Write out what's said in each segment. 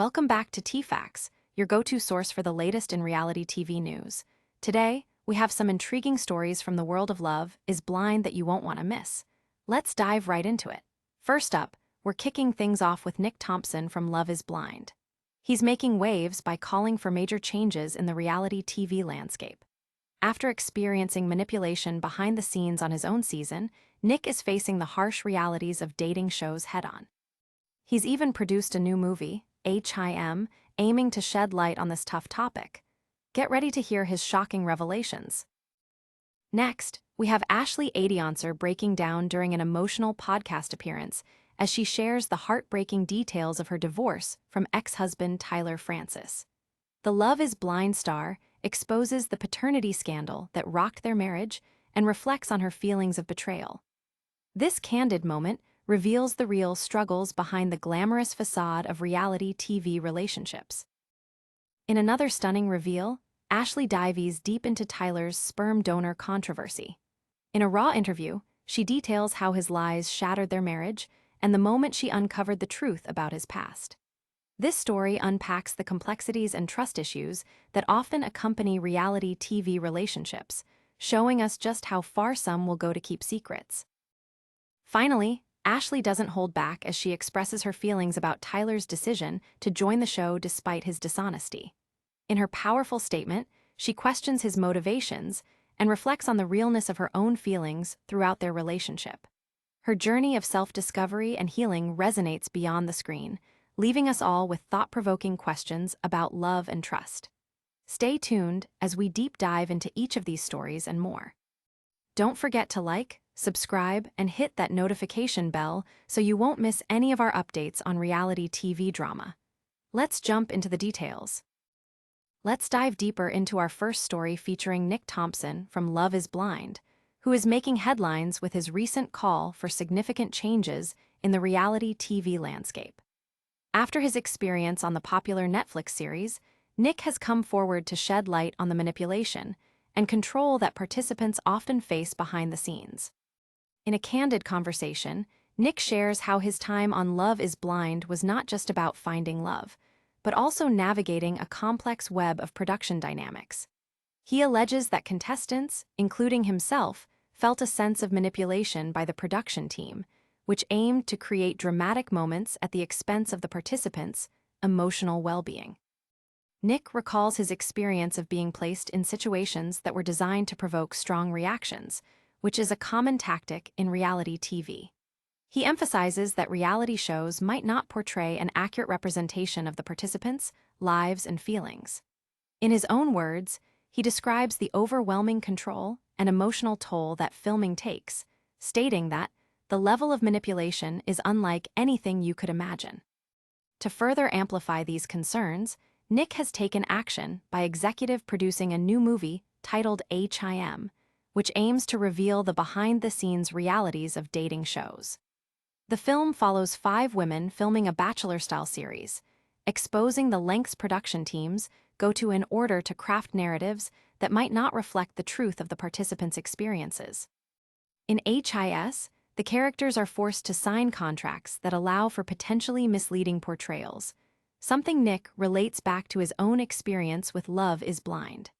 Welcome back to TFAX, your go-to source for the latest in reality TV news. Today, we have some intriguing stories from the world of Love is Blind that you won't want to miss. Let's dive right into it. First up, we're kicking things off with Nick Thompson from Love is Blind. He's making waves by calling for major changes in the reality TV landscape. After experiencing manipulation behind the scenes on his own season, Nick is facing the harsh realities of dating shows head-on. He's even produced a new movie, HIM, aiming to shed light on this tough topic. Get ready to hear his shocking revelations. Next, we have Ashley Adionser breaking down during an emotional podcast appearance as she shares the heartbreaking details of her divorce from ex-husband Tyler Francis. The Love is Blind star exposes the paternity scandal that rocked their marriage and reflects on her feelings of betrayal. This candid moment reveals the real struggles behind the glamorous facade of reality TV relationships. In another stunning reveal, Ashley dives deep into Tyler's sperm donor controversy. In a raw interview, she details how his lies shattered their marriage and the moment she uncovered the truth about his past. This story unpacks the complexities and trust issues that often accompany reality TV relationships, showing us just how far some will go to keep secrets. Finally, Ashley doesn't hold back as she expresses her feelings about Tyler's decision to join the show despite his dishonesty. In her powerful statement, she questions his motivations and reflects on the realness of her own feelings throughout their relationship. Her journey of self-discovery and healing resonates beyond the screen, leaving us all with thought-provoking questions about love and trust. Stay tuned as we deep dive into each of these stories and more. Don't forget to like, subscribe, and hit that notification bell so you won't miss any of our updates on reality TV drama. Let's jump into the details. Let's dive deeper into our first story featuring Nick Thompson from Love is Blind, who is making headlines with his recent call for significant changes in the reality TV landscape. After his experience on the popular Netflix series, Nick has come forward to shed light on the manipulation and control that participants often face behind the scenes. In a candid conversation, Nick shares how his time on Love is Blind was not just about finding love, but also navigating a complex web of production dynamics. He alleges that contestants, including himself, felt a sense of manipulation by the production team, which aimed to create dramatic moments at the expense of the participants' emotional well-being. Nick recalls his experience of being placed in situations that were designed to provoke strong reactions, which is a common tactic in reality TV. He emphasizes that reality shows might not portray an accurate representation of the participants' lives and feelings. In his own words, he describes the overwhelming control and emotional toll that filming takes, stating that the level of manipulation is unlike anything you could imagine. To further amplify these concerns, Nick has taken action by executive producing a new movie titled HIM, which aims to reveal the behind-the-scenes realities of dating shows. The film follows 5 women filming a Bachelor-style series, exposing the lengths production teams go to in order to craft narratives that might not reflect the truth of the participants' experiences. In HIS, the characters are forced to sign contracts that allow for potentially misleading portrayals, something Nick relates back to his own experience with Love is Blind.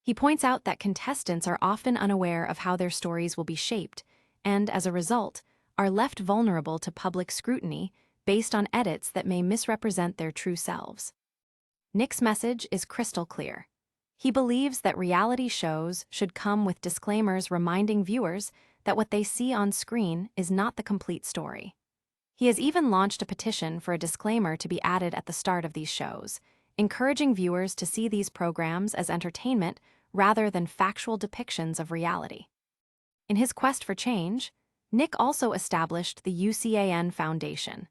He points out that contestants are often unaware of how their stories will be shaped and, as a result, are left vulnerable to public scrutiny based on edits that may misrepresent their true selves. Nick's message is crystal clear. He believes that reality shows should come with disclaimers reminding viewers that what they see on screen is not the complete story. He has even launched a petition for a disclaimer to be added at the start of these shows, encouraging viewers to see these programs as entertainment rather than factual depictions of reality. In his quest for change, Nick also established the UCAN Foundation,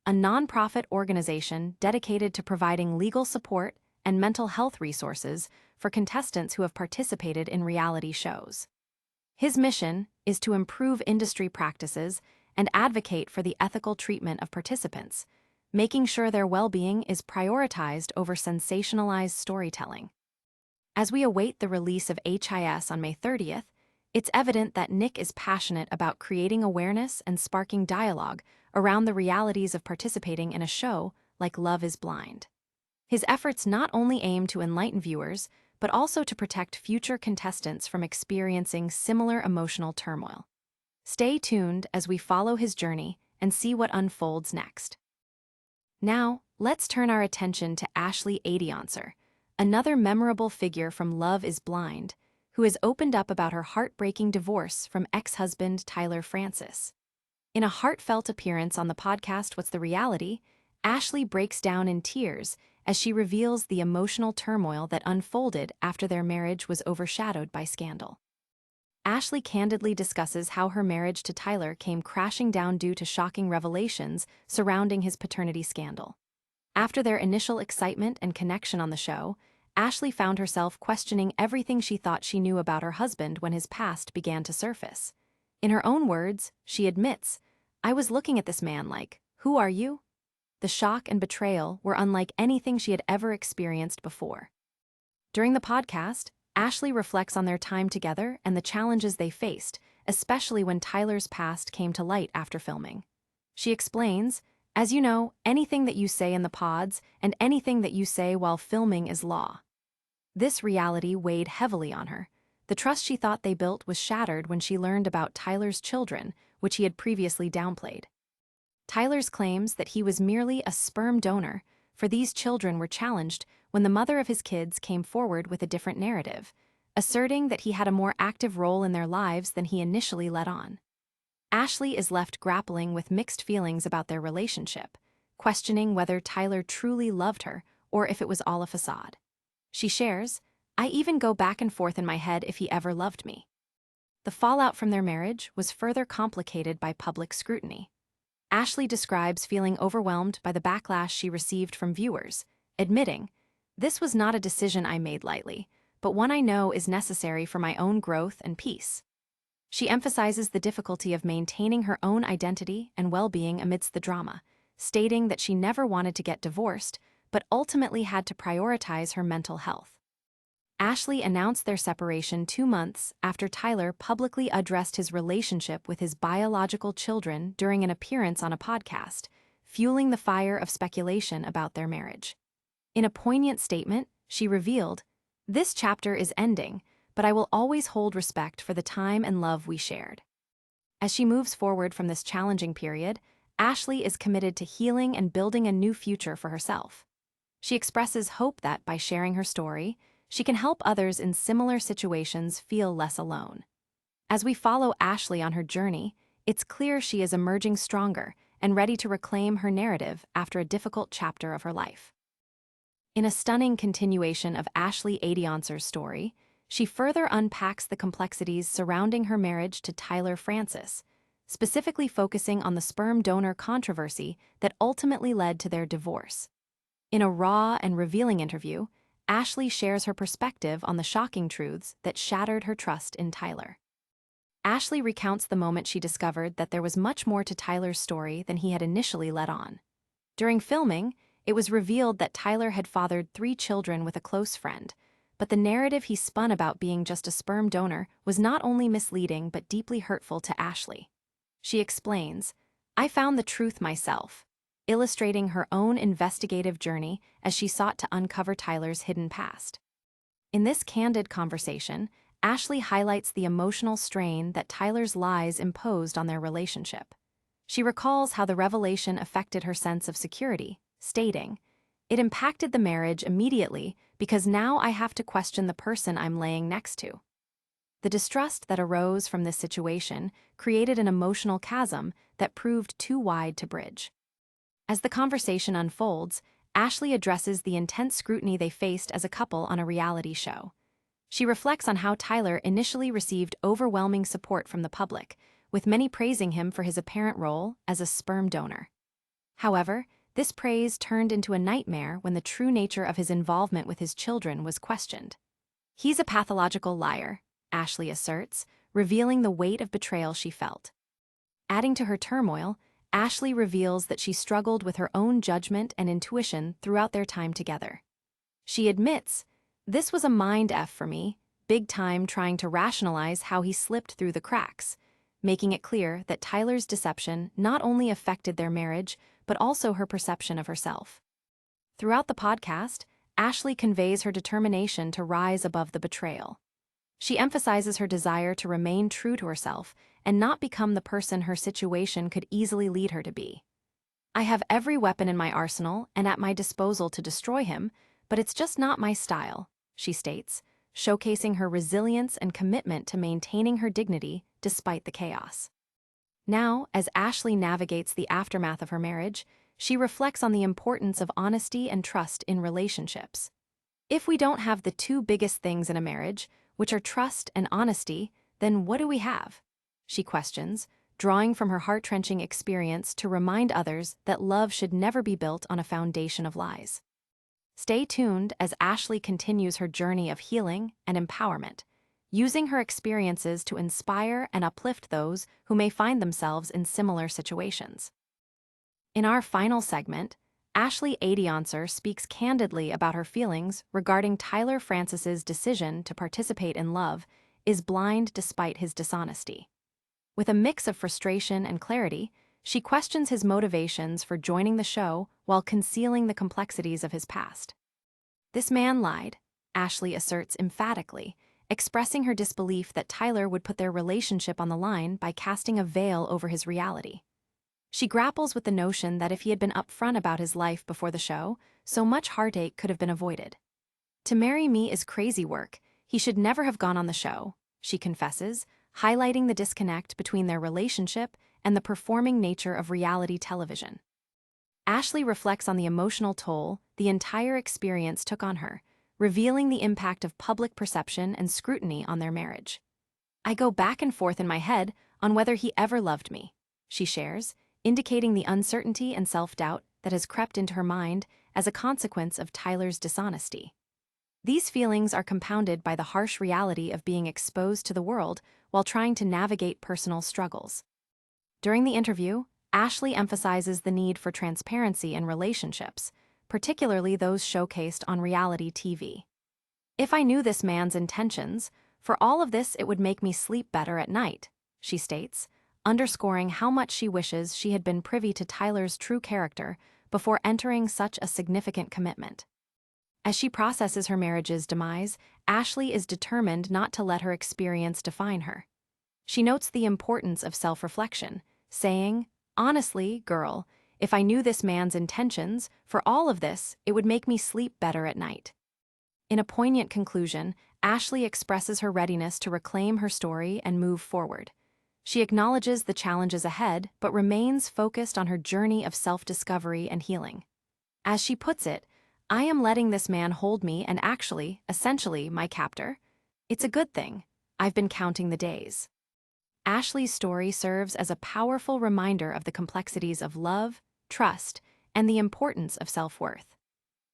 a nonprofit organization dedicated to providing legal support and mental health resources for contestants who have participated in reality shows. His mission is to improve industry practices and advocate for the ethical treatment of participants, making sure their well-being is prioritized over sensationalized storytelling. As we await the release of HIS on May 30th, it's evident that Nick is passionate about creating awareness and sparking dialogue around the realities of participating in a show like Love is Blind. His efforts not only aim to enlighten viewers, but also to protect future contestants from experiencing similar emotional turmoil. Stay tuned as we follow his journey and see what unfolds next. Now, let's turn our attention to Ashley Adionser, another memorable figure from Love is Blind, who has opened up about her heartbreaking divorce from ex-husband Tyler Francis. In a heartfelt appearance on the podcast What's the Reality, Ashley breaks down in tears as she reveals the emotional turmoil that unfolded after their marriage was overshadowed by scandal. Ashley candidly discusses how her marriage to Tyler came crashing down due to shocking revelations surrounding his paternity scandal. After their initial excitement and connection on the show, Ashley found herself questioning everything she thought she knew about her husband when his past began to surface. In her own words, she admits, "I was looking at this man like, who are you?" The shock and betrayal were unlike anything she had ever experienced before. During the podcast, Ashley reflects on their time together and the challenges they faced, especially when Tyler's past came to light after filming. She explains, "As you know, anything that you say in the pods and anything that you say while filming is law." This reality weighed heavily on her. The trust she thought they built was shattered when she learned about Tyler's children, which he had previously downplayed. Tyler's claims that he was merely a sperm donor for these children were challenged when the mother of his kids came forward with a different narrative, asserting that he had a more active role in their lives than he initially let on. Ashley is left grappling with mixed feelings about their relationship, questioning whether Tyler truly loved her or if it was all a facade. She shares, "I even go back and forth in my head if he ever loved me." The fallout from their marriage was further complicated by public scrutiny. Ashley describes feeling overwhelmed by the backlash she received from viewers, admitting, "This was not a decision I made lightly, but one I know is necessary for my own growth and peace." She emphasizes the difficulty of maintaining her own identity and well-being amidst the drama, stating that she never wanted to get divorced, but ultimately had to prioritize her mental health. Ashley announced their separation 2 months after Tyler publicly addressed his relationship with his biological children during an appearance on a podcast, fueling the fire of speculation about their marriage. In a poignant statement, she revealed, "This chapter is ending, but I will always hold respect for the time and love we shared." As she moves forward from this challenging period, Ashley is committed to healing and building a new future for herself. She expresses hope that, by sharing her story, she can help others in similar situations feel less alone. As we follow Ashley on her journey, it's clear she is emerging stronger and ready to reclaim her narrative after a difficult chapter of her life. In a stunning continuation of Ashley Adionser's story, she further unpacks the complexities surrounding her marriage to Tyler Francis, specifically focusing on the sperm donor controversy that ultimately led to their divorce. In a raw and revealing interview, Ashley shares her perspective on the shocking truths that shattered her trust in Tyler. Ashley recounts the moment she discovered that there was much more to Tyler's story than he had initially let on. During filming, it was revealed that Tyler had fathered 3 children with a close friend, but the narrative he spun about being just a sperm donor was not only misleading but deeply hurtful to Ashley. She explains, "I found the truth myself," illustrating her own investigative journey as she sought to uncover Tyler's hidden past. In this candid conversation, Ashley highlights the emotional strain that Tyler's lies imposed on their relationship. She recalls how the revelation affected her sense of security, stating, "It impacted the marriage immediately because now I have to question the person I'm laying next to." The distrust that arose from this situation created an emotional chasm that proved too wide to bridge. As the conversation unfolds, Ashley addresses the intense scrutiny they faced as a couple on a reality show. She reflects on how Tyler initially received overwhelming support from the public, with many praising him for his apparent role as a sperm donor. However, this praise turned into a nightmare when the true nature of his involvement with his children was questioned. "He's a pathological liar," Ashley asserts, revealing the weight of betrayal she felt. Adding to her turmoil, Ashley reveals that she struggled with her own judgment and intuition throughout their time together. She admits, "This was a mind F for me, big time trying to rationalize how he slipped through the cracks," making it clear that Tyler's deception not only affected their marriage, but also her perception of herself. Throughout the podcast, Ashley conveys her determination to rise above the betrayal. She emphasizes her desire to remain true to herself and not become the person her situation could easily lead her to be. "I have every weapon in my arsenal and at my disposal to destroy him, but it's just not my style," she states, showcasing her resilience and commitment to maintaining her dignity despite the chaos. Now, as Ashley navigates the aftermath of her marriage, she reflects on the importance of honesty and trust in relationships. If we don't have the two biggest things in a marriage, which are trust and honesty, then what do we have? She questions, drawing from her heart-wrenching experience to remind others that love should never be built on a foundation of lies. Stay tuned as Ashley continues her journey of healing and empowerment, using her experiences to inspire and uplift those who may find themselves in similar situations. In our final segment, Ashley Adionser speaks candidly about her feelings regarding Tyler Francis's decision to participate in Love is Blind despite his dishonesty. With a mix of frustration and clarity, she questions his motivations for joining the show while concealing the complexities of his past. "This man lied," Ashley asserts emphatically, expressing her disbelief that Tyler would put their relationship on the line by casting a veil over his reality. She grapples with the notion that if he had been upfront about his life before the show, so much heartache could have been avoided. "To marry me is crazy work. He should never have gone on the show," she confesses, highlighting the disconnect between their relationship and the performing nature of reality television. Ashley reflects on the emotional toll the entire experience took on her, revealing the impact of public perception and scrutiny on their marriage. "I go back and forth in my head on whether he ever loved me," she shares, indicating the uncertainty and self-doubt that has crept into her mind as a consequence of Tyler's dishonesty. These feelings are compounded by the harsh reality of being exposed to the world while trying to navigate personal struggles. During the interview, Ashley emphasizes the need for transparency in relationships, particularly those showcased on reality TV. "If I knew this man's intentions, for all of this it would make me sleep better at night," she states, underscoring how much she wishes she had been privy to Tyler's true character before entering such a significant commitment. As she processes her marriage's demise, Ashley is determined not to let her experience define her. She notes the importance of self-reflection, saying, "Honestly, girl, if I knew this man's intentions, for all of this, it would make me sleep better at night." In a poignant conclusion, Ashley expresses her readiness to reclaim her story and move forward. She acknowledges the challenges ahead, but remains focused on her journey of self-discovery and healing. As she puts it, "I am letting this man hold me and actually, essentially, my captor. It's a good thing. I've been counting the days." Ashley's story serves as a powerful reminder of the complexities of love, trust, and the importance of self-worth.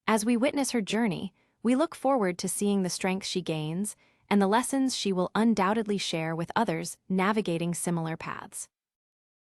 As we witness her journey, we look forward to seeing the strength she gains and the lessons she will undoubtedly share with others navigating similar paths.